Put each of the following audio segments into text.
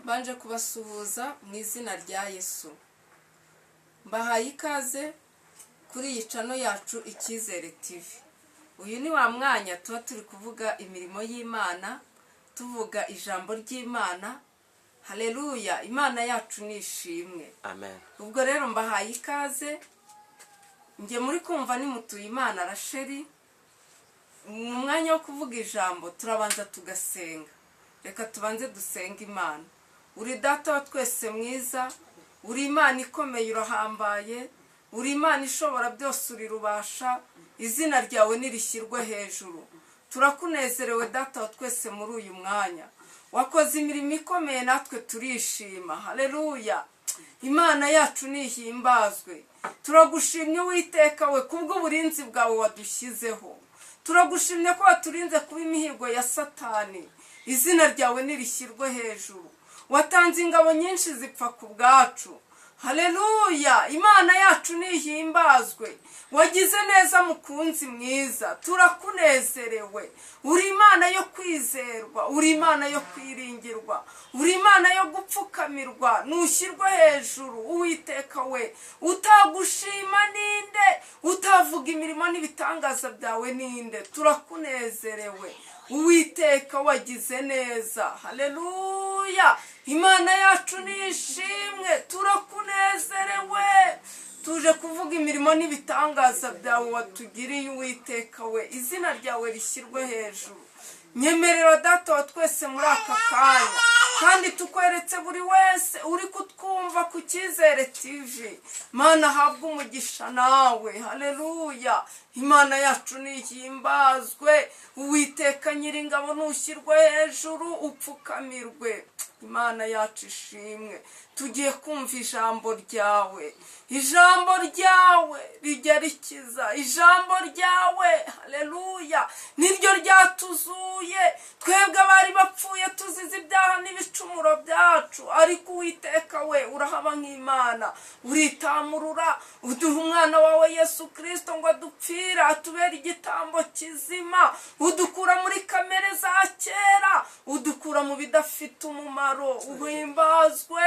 Mbanje kubasuhuza mu izina rya Yesu. Mbahaye ikaze kuri iyi chano yacu Icyizere TV. Uyu ni wa mwanya tuba turi kuvuga imirimo y'Imana, tuvuga ijambo ry'Imana. Haleluya, Imana yacu nishimwe. Amen. Ubwo rero mbahaye ikaze. Nge muri kumva ni mutuye Imana Rasheli. Mu mwanya wo kuvuga ijambo turabanza tugasenga. Reka tubanze dusenga Imana. Uri data wa twese mwiza, uri Imana ikomeye urahambaye, uri Imana ishobora byose uri rubasha, izina ryawe nirishyirwe hejuru. Turakunezerewe data wa twese muri uyu mwanya. Wakoze imirimo ikomeye natwe turishima. Haleluya. Imana yacu nihimbazwe. Turagushimye Uwiteka we kubw'uburinzi bwawe wadushyizeho. Turagushimye ko waturinze kuba imihigo ya Satani. Izina ryawe nirishyirwe hejuru. Watanze ingabo nyinshi zipfa ku bwacu. Haleluya, Imana yacu nihimbazwe. Wagize neza mukunzi mwiza, turakunezerewe. Uri Imana yo kwizerwa, uri Imana yo kwiringirwa, uri Imana yo gupfukamirwa, nushyirwe hejuru. Uwiteka we, utagushima ninde, utavuga imirimo n'ibitangaza byawe ninde. Turakunezerewe. Uwiteka wagize neza. Haleluya, Imana yacu nishimwe, turakunezerewe. Tuje kuvuga imirimo n'ibitangaza byawe watugiriye Uwiteka we, izina ryawe rishyirwe hejuru. Nyemerera data wa twese muri aka kanya, kandi tukweretse buri wese uri kutwumva ku Cyizere TV. Mana habwa umugisha nawe. Haleluya, Imana yacu nihimbazwe. Uwiteka nyiringabo nushyirwe hejuru, upfukamirwe. Imana yacu ishimwe. Tugiye kumva ijambo ryawe. Ijambo ryawe rijya rikiza. Ijambo ryawe, haleluya, niryo ryatuzuye. Twebwe abari bapfuye tuzize ibyaha n'ibicumuro byacu, ariko Uwiteka we urahaba nk'Imana. Uritamurura, uduha umwana wawe Yesu Kristo ngo adupfire, atubere igitambo kizima. Udukura muri kamere za kera, udukura mu bidafite umumaro. Uhimbazwe,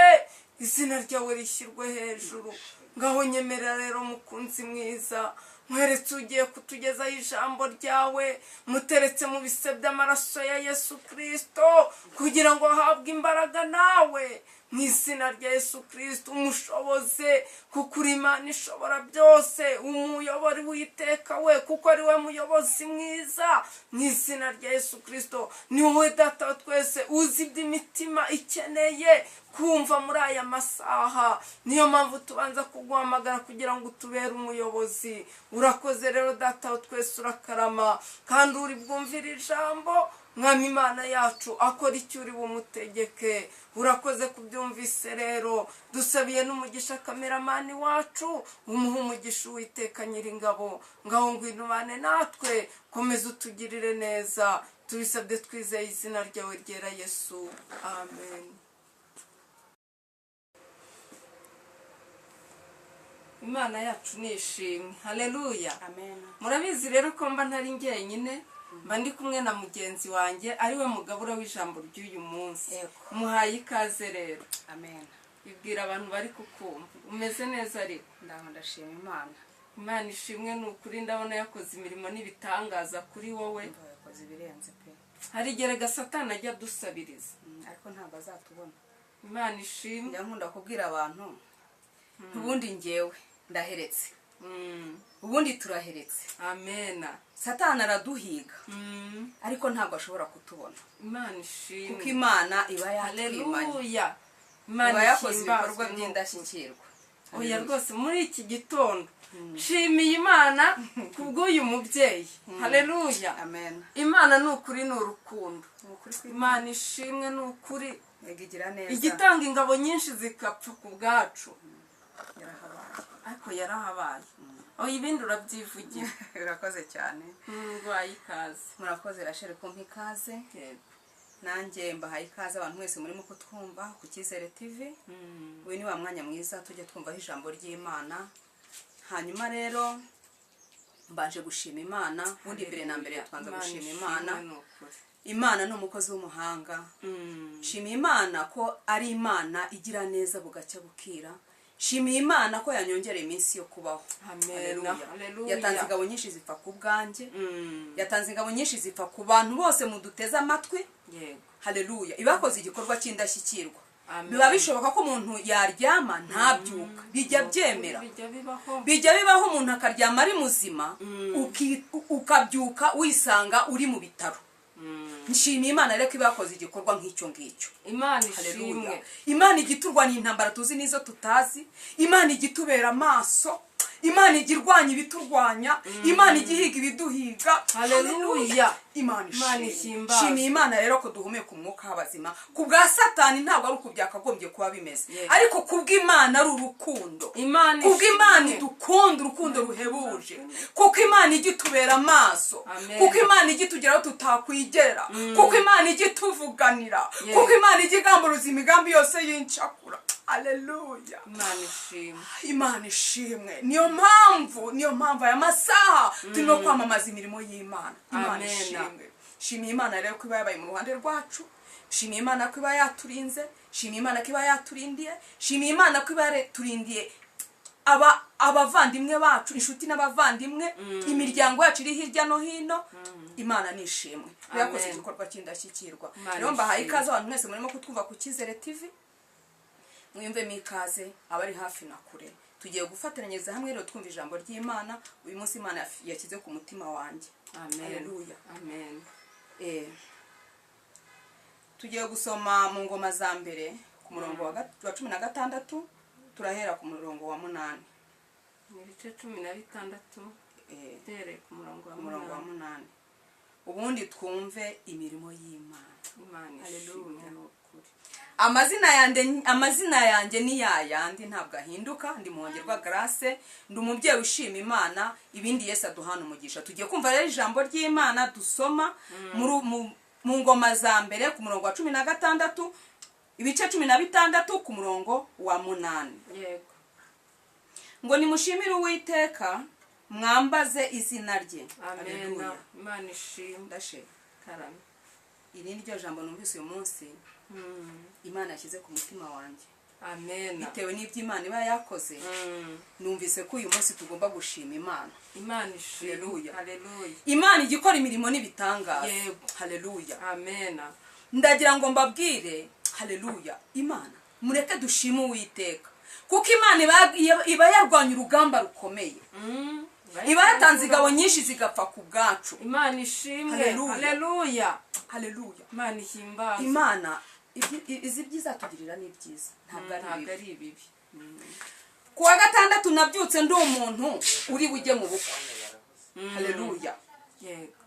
izina ryawe rishyirwe hejuru. Ngaho nyemerera rero mukunzi mwiza, mweretse ugiye kutugezaho ijambo ryawe, muteretse mu bise by'amaraso ya Yesu Kristo, kugira ngo ahabwe imbaraga nawe. Mu izina rya Yesu Kristo umushoboze, kuko uri Imana ishobora byose. Umuyobori Uwiteka we, kuko ari we muyobozi mwiza. Mu izina rya Yesu Kristo, ni wowe data wa twese uzi iby'imitima ikeneye kumva muri aya masaha. Niyo mpamvu tubanza kuguhamagara kugira ngo utubere umuyobozi. Urakoze rero data wa twese, urakarama, kandi uri bwumvire ijambo. Mwami Imana yacu akora icyo uri bumutegeke. Urakoze kubyumvise rero. Dusabiye n'umugisha kameramani wacu, umuha umugisha Uwiteka nyiringabo. Ngaho ngwino ubane natwe, komeza utugirire neza. Tubisabye twizeye izina ryawe ryera Yesu. Amen. Imana yacu nishimwe. Haleluya. Amen. Murabizi rero ko mba ntari njyenyine, mba ndi kumwe na mugenzi wanjye, ari we mugabura w'ijambo ry'uyu munsi. Muhaye ikaze rero. Amen. Bibwira abantu bari kukumva. Umeze neza ariko? Ndaho ndashima Imana. Imana ishimwe, n'ukuri ndabona yakoze imirimo n'ibitangaza kuri wowe. Yakoze ibirenze pe. Hari igihe Satani ajya dusabiriza, ariko ntabwo azatubona. Imana ishimwe. Njya nkunda kubwira abantu, ubundi njyewe ndaheretse. Ubundi turaheretse. Amen. Satani araduhiga, ariko ntabwo ashobora kutubona. Imana ishimwe, kuko Imana iba yatwimanye. Haleluya. Imana yakoze ibikorwa by'indashyikirwa. Oya rwose muri iki gitondo nshimiye Imana kubw'uyu mubyeyi. Haleluya. Amen. Imana n'ukuri n'urukundo. Imana ishimwe n'ukuri. Yagigira neza. Igitanga ingabo nyinshi zikapfa ku bwacu. Yarahabaye. Ariko yarahabaye. Oya ibindi urabyivugira. Urakoze cyane. Murwaye ikaze. Murakoze Rasheli kumpa ikaze. Nanjye mbahaye ikaze abantu mwese murimo kutwumva ku Cyizere TV. Uyu ni wa mwanya mwiza tujye twumvaho ijambo ry'Imana. Hanyuma rero mbanje gushima Imana, ubundi mbere na mbere twanza gushima Imana. imana ni umukozi w'umuhanga. Shimiye imana ko ari imana igira neza bugacya bukira. Shimiye imana ko yanyongereye iminsi yo kubaho. Haleluya. Yatanze ingabo nyinshi zipfa ku bwanjye. Yatanze ingabo nyinshi zipfa ku bantu bose muduteze amatwi. Yego. Haleluya. Ibakoze igikorwa cy'indashyikirwa. Biba bishoboka ko umuntu yaryama ntabyuka. Bijya byemera. Bijya bibaho umuntu akaryama ari muzima ukabyuka wisanga uri mu bitaro. Nshimiye imana rero ko ibakoze igikorwa nk'icyo ngicyo. Imana ishimwe. Imana igiturwa n'intambara tuzi nizo tutazi. Imana igitubera amaso. Imana igirwanya ibiturwanya. Imana igihiga ibiduhiga. Haleluya. Imana ishimwe. Shimiye imana rero ko duhumeka umwuka w'abazima. Ku bwa Satani ntabwo ari uko byakagombye kuba bimeze. Ariko kubw'Imana ari urukundo. Kubw'Imana idukunda urukundo ruhebuje. Kuko Imana igitubera amaso. Kuko Imana igitugeraho tutakwigera. Kuko Imana igituvuganira. Kuko Imana igigamburuza imigambi yose y'incakura. Haleluya. Imana ishimwe. Niyo mpamvu aya masaha turimo kwamamaza imirimo y'Imana. Imana ishimwe. Shimiye imana rero ko iba yabaye mu ruhande rwacu. Shimiye imana ko iba yaturinze. Shimiye imana ko iba yaturindiye. Shimiye imana ko iba yaturindiye abavandimwe bacu, inshuti n'abavandimwe, imiryango yacu iri hirya no hino. Imana nishimwe. Yakoze igikorwa cy'indashyikirwa. Rero mbahaye ikaze abantu mwese murimo kutwumva ku Cyizere TV. Mwiyumvemo ikaze abari hafi na kure. Tugiye gufatanyiriza hamwe rero twumva ijambo ry'Imana. Uyu munsi Imana yashyize ku mutima wanjye. Haleluya. Amen. Tugiye gusoma mu ngoma za mbere ku murongo wa 16, turahera ku murongo wa 8. Ibice 16 tere ku murongo wa 8. Ubundi twumve imirimo y'Imana. Imana. Haleluya. Amazina yanjye ni yayandi ntabwo ahinduka. Ndi Muhongerwa Grace. Ndi umubyeyi ushima Imana. Ibindi Yesu aduhana umugisha. Tugiye kumva rero ijambo ry'Imana dusoma mu ngoma za mbere ku murongo wa 16, ibice 16 ku murongo wa 8. Yego. Ngo nimushimire Uwiteka, mwambaze izina rye. Amen. Imana ishimwe. Ndashe. Karame. Iri ni ryo jambo numvise uyu munsi. Imana yashyize ku mutima wanjye. Amen. Bitewe n'Iby'Imana iba yakoze. Numvise ko uyu munsi tugomba gushima Imana. Imana ishimwe. Haleluya. Imana igikora imirimo n'ibitangaza. Yego. Haleluya. Amen. Ndagira ngo mbabwire, haleluya, Imana mureke dushime Uwiteka. Kuko Imana iba yarwanya urugamba rukomeye. Iba yatanze ingabo nyinshi zigapfa ku bwacu. Imana ishimwe. Haleluya. Haleluya. Imana ihimbaza. Imana izi byiza tugirira ni byiza. Ntabwo ari ibibi. Ku wa 6 nabyutse ndi umuntu uri bujye mu bukwe. Haleluya. Yego.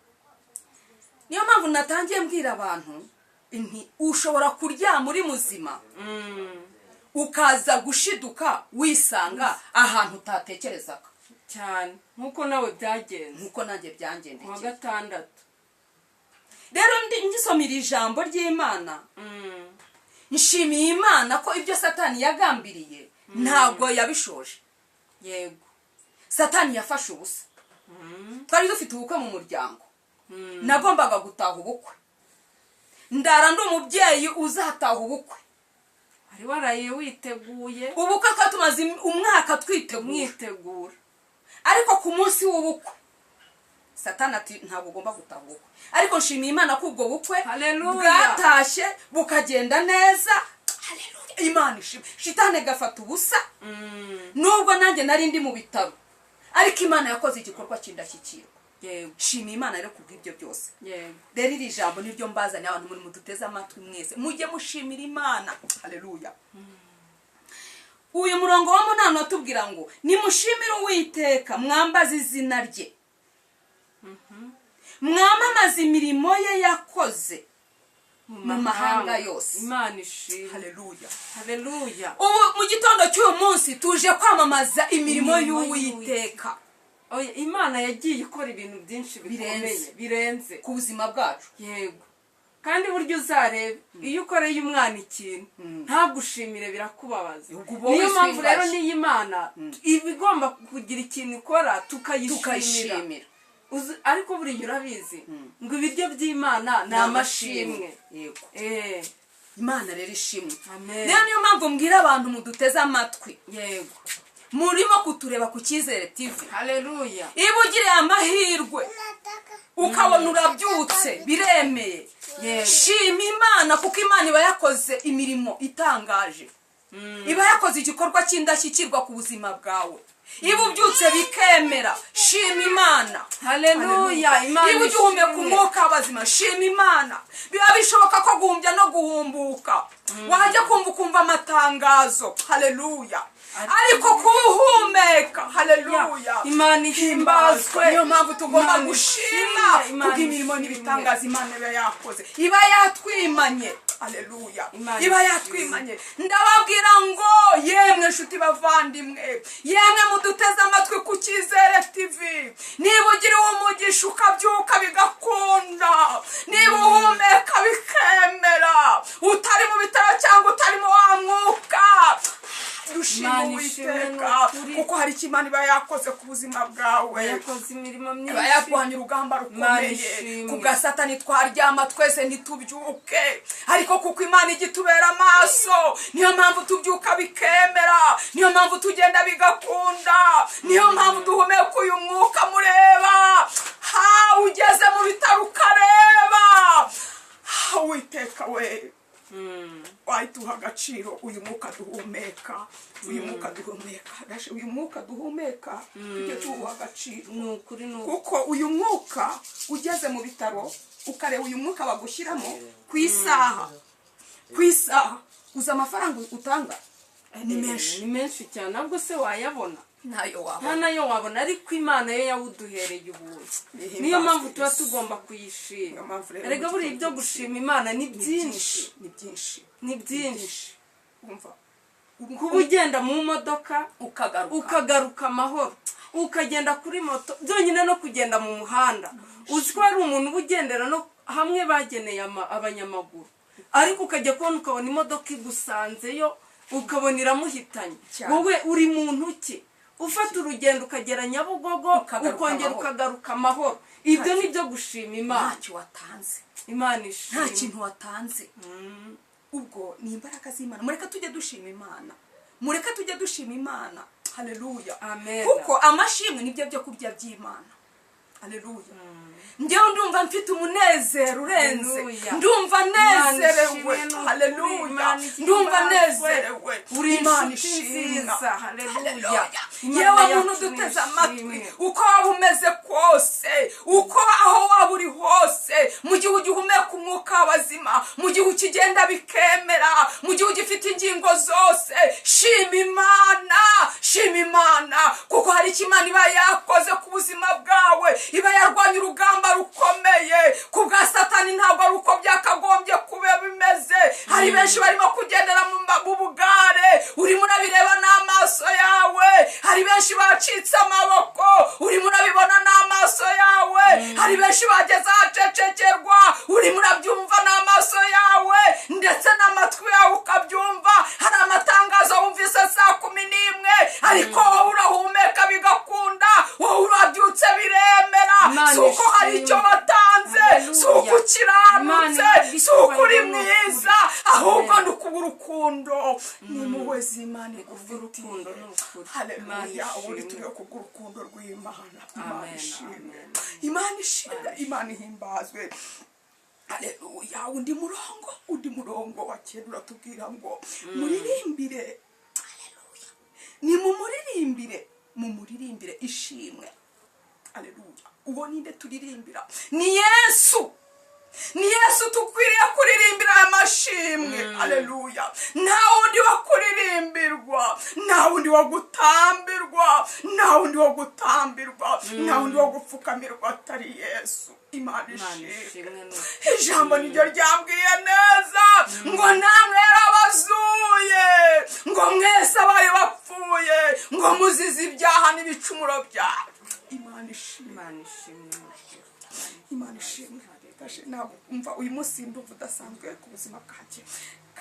Niyo mpamvu natangiye mbwira abantu inti ushobora kuryama uri muzima. Ukaza gushiduka wisanga ahantu utatekerezaga. Cyane nkuko nawe byagenze. Nkuko nanjye byangendeye. Ku wa 6. Rero ngisomira ijambo ry'Imana. Nshimiye Imana ko ibyo Satani yagambiriye ntabwo yabishoje. Yego. Satani yafashe ubusa. Twari dufite ubukwe mu muryango. Nagombaga gutaha ubukwe. Ndara ndi umubyeyi uzataha ubukwe. Ari waraye witeguye. Ubukwe ko tumaze umwaka twitegura. Ariko ku munsi w'ubukwe Satani ati ntabwo ugomba gutaha ubukwe. Ariko nshimiye Imana ko ubwo bukwe bwatashe bukagenda neza. Haleluya. Imana ishimwe. Shitani gafata ubusa. Nubwo nanjye nari ndi mu bitaro. Ariko Imana yakoze igikorwa cy'indashyikirwa. Yego. Shimiye Imana rero kubw'ibyo byose. Yego. Rero iri jambo niryo mbazanye abantu muri muduteze amatwi mwese. Mujye mushimira Imana. Haleluya. Uyu murongo wa 8 atubwira ngo nimushimire Uwiteka, mwambaze izina rye. Mwamamaze imirimo ye yakoze mu mahanga yose. Imana ishimwe. Haleluya. Haleluya. Ubu mu gitondo cy'uyu munsi tuje kwamamaza imirimo y'Uwiteka. Oya, Imana yagiye ikora ibintu byinshi birenze ku buzima bwacu. Yego. Kandi buryo uzarebe iyo ukoreye umwana ikintu ntagushimire birakubabaza. Niyo mpamvu rero niyo Imana ibigomba kugira ikintu ikora tukayishimira. ariko buriya urabizi ngo ibiryo by'Imana ni amashimwe. Yego. Imana rero ishimwe. Amen. Niyo mpamvu mbwira abantu muduteze amatwi. Yego. Murimo kutureba ku Cyizere TV. Haleluya. Iba ugiriye amahirwe ukabona urabyutse biremeye. Shima Imana kuko Imana iba yakoze imirimo itangaje. Iba yakoze igikorwa cy'indashyikirwa ku buzima bwawe. Iba ubyutse bikemera, shima Imana. Haleluya. Imana iba ugihumeka umwuka w'abazima, shima Imana. Biba bishoboka ko guhumbya no guhumbuka wajya kumva amatangazo. Haleluya. Ariko kuhumeka, haleluya, Imana ihimbazwe. Niyo mpamvu tugomba gushima kuko imirimo n'ibitangaza Imana iba yakoze, iba yatwimanye. Haleluya. Iba yatwimanye. Ndababwira ngo yemwe nshuti bavandimwe, yemwe muduteze amatwi ku Cyizere TV, niba ugiriwe umugisha ukabyuka bigakunda, niba uhumeka bikemera, utari mu bitaro cyangwa utari mu wa mwuka, dushima Uwiteka kuko hari icyo Imana iba yakoze ku buzima bwawe. Yakoze imirimo myinshi. Iba yaguhanye urugamba rukomeye. Ku bwa Satani twaryama twese ntitubyuke, ariko kuko Imana igitubera amaso, niyo mpamvu tubyuka bikemera, niyo mpamvu tugenda bigakunda, niyo mpamvu duhumeka uyu mwuka mureba. Ugeze mu bitaro ukareba. Uwiteka we, wahituha agaciro uyu mwuka duhumeka. Uyu mwuka duhumeka, uyu mwuka duhumeka tujye tuwuha agaciro. Kuko uyu mwuka ugeze mu bitaro ukareba uyu mwuka bagushyiramo ku isaha, uza amafaranga utanga ni menshi cyane. Ntabwo se wayabona? nta nayo wabona, ariko Imana yo yawuduhereye ubuntu. Niyo mpamvu tuba tugomba kuyishima. Erega buri ibyo gushima Imana ni byinshi. Kuba ugenda mu modoka ukagaruka amahoro, ukagenda kuri moto, byonyine no kugenda mu muhanda. Uzi ko hari umuntu uba ugendera no hamwe bageneye abanyamaguru, ariko ukajya kubona ukabona imodoka igusanzeyo ukabona iramuhitanye. Wowe uri muntu ki? Ufata urugendo ukagera Nyabugogo ukongera ukagaruka amahoro. Ibyo ni byo gushima Imana. Ntacyo watanze. Imana ishimwe. Nta kintu watanze. Ubwo ni imbaraga z'Imana. Mureka tujye dushima Imana. Haleluya. Amen. Kuko amashimwe nibyo byo kurya by'Imana. Haleluya. Njyewe ndumva mfite umunezero urenze. Ndumva nezerewe. Haleluya. Ndumva nezerewe. Uri Imana nziza. Haleluya. Yewe muntu duteze amatwi, uko waba umeze kose, uko aho waba uri hose, mu gihe ugihumeka umwuka w'abazima, mu gihe ukigenda bikemera, mu gihe ugifite ingingo zose, shima Imana kuko hari icyo Imana iba yakoze ku buzima bwawe. Iba yarwanya urugamba rukomeye. Ku bwa Satani ntabwo ari uko byakagombye kuba bimeze. Hari benshi barimo kugendera mu bugare, urimo urabireba n'amaso yawe. Hari benshi bacitse amaboko, urimo urabibona n'amaso yawe. Hari benshi bageze ahacecekerwa, urimo urabyumva n'amaso yawe ndetse n'amatwi yawe ukabyumva. Hari amatangazo wumvise saa 11, ariko wowe urahumeka bigakunda, wowe urabyutse biremera. Suko hari icyo watanze, suko ukiranutse, suko uri mwiza, ahubwo ni kubw'urukundo. Ni muwe z'Imana urukundo n'ukuri. Haleluya. Ubundi turiho kubw'urukundo rw'Imana. Imana ishimwe, Imana ihimbazwe. Haleluya. Undi murongo wa kera uratubwira ngo muririmbire. Haleluya. Ni mumuririmbire ishimwe. Haleluya. Uwo ninde turirimbira? Ni Yesu tukwiriye kuririmbira amashimwe. Haleluya. Nta wundi wo kuririmbirwa, nta wundi wo gutambirwa, nta wundi wo gupfukamirwa atari Yesu. Imana ishimwe. Ijambo niryo ryambwiye neza ngo namwe yarabazuye, ngo mwese abari bapfuye, ngo muzize ibyaha n'ibicumuro byawe. Imana ishimwe. Imana ishimwe. Umva uyu munsi ndumva udasanzwe ku buzima bwanjye.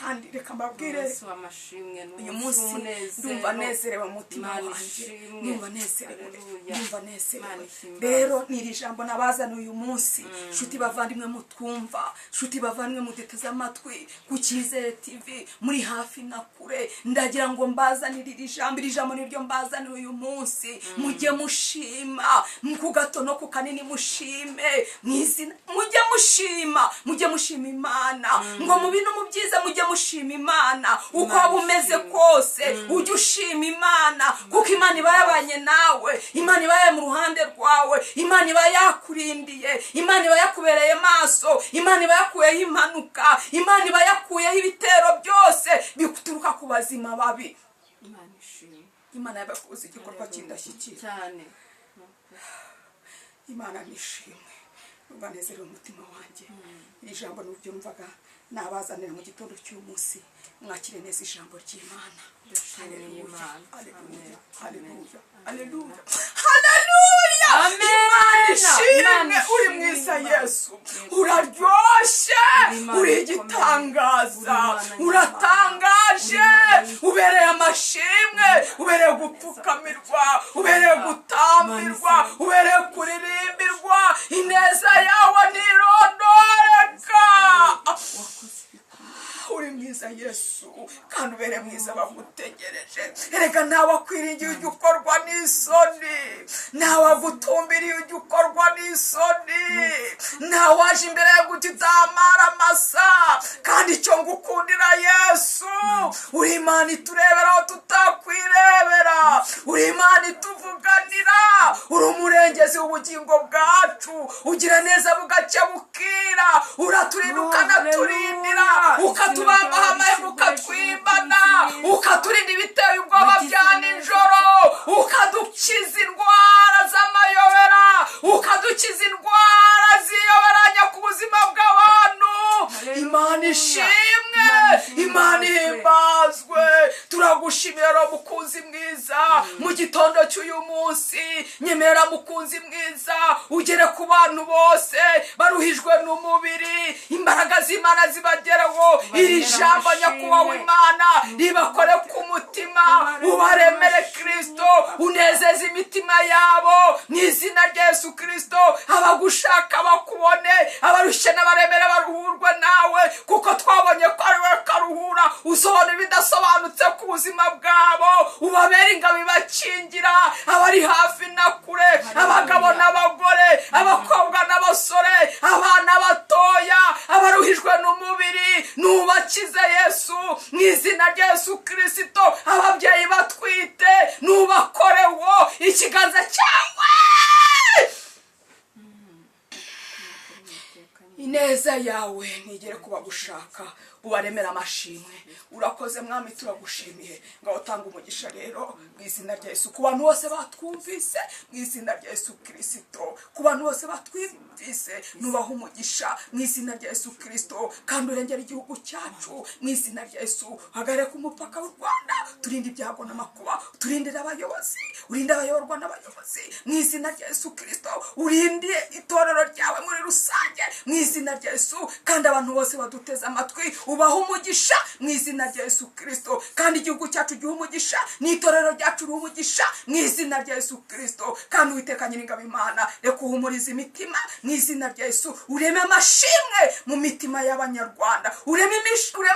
kandi reka mbabwire Yesu amashimwe uyu munsi ndumva nezerewe umutima wanjye, ndumva nezerewe, ndumva nezerewe. Rero ni iri jambo nabazana uyu munsi, nshuti bavandimwe mutwumva, nshuti bavandimwe muduteze amatwi ku Cyizere TV, muri hafi na kure, ndagira ngo mbazanire iri jambo niryo mbazanira uyu munsi. Mujye mushima ku gato no ku kanini, mushime mwizina, mujye mushima Imana, ngo mu bintu mu byiza mujye mushima Imana, uko waba umeze kose ujye ushima Imana, kuko Imana iba yabanye nawe, Imana iba yabaye mu ruhande rwawe, Imana iba yakurindiye, Imana iba yakubereye maso, Imana iba yakuyeho impanuka, Imana iba yakuyeho ibitero byose bituruka ku bazima babi. Imana yabakoze igikorwa cy'indashyikirwa cyane. Imana nishimwe, banezerewe umutima wanjye. Iri jambo n'uburyo mvaga nabazanira mu gitondo cy'uyu munsi, mwakire neza ijambo ry'Imana. Haleluya, haleluya, haleluya, haleluya, haleluya. Amen. Uri mwiza Yesu, uraryoshye, uri igitangaza, uratangaje, ubereye amashimwe, ubereye gupfukamirwa, ubereye gutambirwa, ubereye kuririmbirwa, ineza yawe ntirondoreka. Uri mwiza Yesu, kandi ubere mwiza bagutegereje. Erega ntawe akwiringiye ujya ukorwa n'isoni, ntawe agutumbiriye ujya ukorwa n'isoni, ntawe waje imbere yo gutitamara amasa. Kandi icyo ngukundira Yesu, uri Imana iturebera aho tutakwirebera, uri Imana ituvuganira, uri umurengezi w'ubugingo bwacu, ugira neza bugacya bukira, uraturinda ukanaturindira, ukatubambaho amahema ukatwimana, ukaturinda ibiteye ubwoba bya nijoro, ukadukiza indwara z'amayobera, ukadukiza indwara ziyoberanya ku buzima bw'abantu. Imana ishimwe, Imana ihimbazwe. Turagushimira mukunzi mwiza, mu gitondo cy'uyu munsi nyemera mukunzi mwiza, ugere ku bantu bose baruhijwe n'umubiri, imbaraga z'Imana zibagereho. Iri jambo nyakubahwa Imana ribakore ku mutima, ubaremere Kristo, unezeze imitima yabo mu izina rya Yesu Kristo. Abagushaka bakubone, abarushye n'abaremere baruhurwe nawe, kuko twabonye ko ari we karuhura, usobanura ibidasobanutse ku buzima bwabo, ubabere ingabo ibakingira, abari hafi na kure, abagabo n'abagore, abakobwa n'abasore, abana batoya, abaruhijwe n'umubiri, nubakize Yesu mu izina rya Yesu Kristo. Ababyeyi batwite nubakoreho ikiganza cyawe, ineza yawe ntigere kuba gushaka, ubaremera amashimwe. Urakoze Mwami, turagushimiye. Ngaho tanga umugisha rero mu izina rya Yesu ku bantu bose batwumvise, mu izina rya Yesu Kristo. Ku bantu bose batwumvise nubaha umugisha mu izina rya Yesu Kristo, kandi urengera igihugu cyacu mu izina rya Yesu. Hagarare ku mupaka w'u Rwanda, turinde ibyago n'amakuba, turindire abayobozi, urinde abayoborwa n'abayobozi mu izina rya Yesu Kristo. Urinde itorero ryawe muri rusange mu izina rya Yesu, kandi abantu bose baduteze amatwi ubaha umugisha mu izina rya Yesu Kristo. Kandi igihugu cyacu giha umugisha, n'itorero ryacu riha umugisha mu izina rya Yesu Kristo. Kandi Uwiteka Nyiringabo Imana, reka uhumurize imitima mu izina rya Yesu. Ureme amashimwe mu mitima y'Abanyarwanda, ureme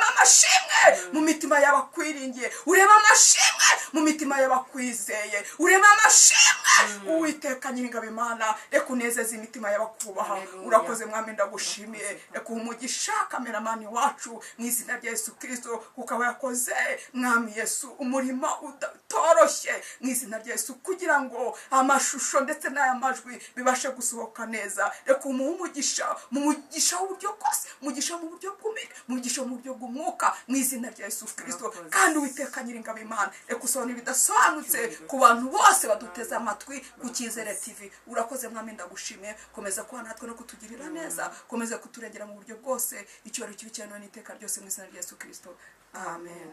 amashimwe mu mitima y'abakwiringiye, ureme amashimwe mu mitima y'abakwizeye, ureme amashimwe. Uwiteka Nyiringabo Imana, reka unezeze imitima y'abakubaha. Urakoze Mwami, ndagushimiye. Reka umugisha kameramani wacu mu izina rya Yesu Kristo, ukaba yakoze Mwami Yesu umurimo utoroshye mu izina rya Yesu, kugira ngo amashusho ndetse n'aya majwi bibashe gusohoka neza. Reka umuhe umugisha, mu mugisha w'uburyo bwose, umugisha mu buryo bw'umubiri, umugisha mu buryo bw'umwuka mu izina rya Yesu Kristo. Kandi Uwiteka Nyiringabo Imana, reka usobanure ibidasobanutse ku bantu bose baduteze amatwi ku Cyizere TV. Urakoze Mwami, ndagushimiye. Komeza kuba natwe no kutugirira neza, komeza kuturengera mu buryo bwose. Icyubahiro kibi cyane n'iteka ryose mu izina rya Yesu Kristo. Amen.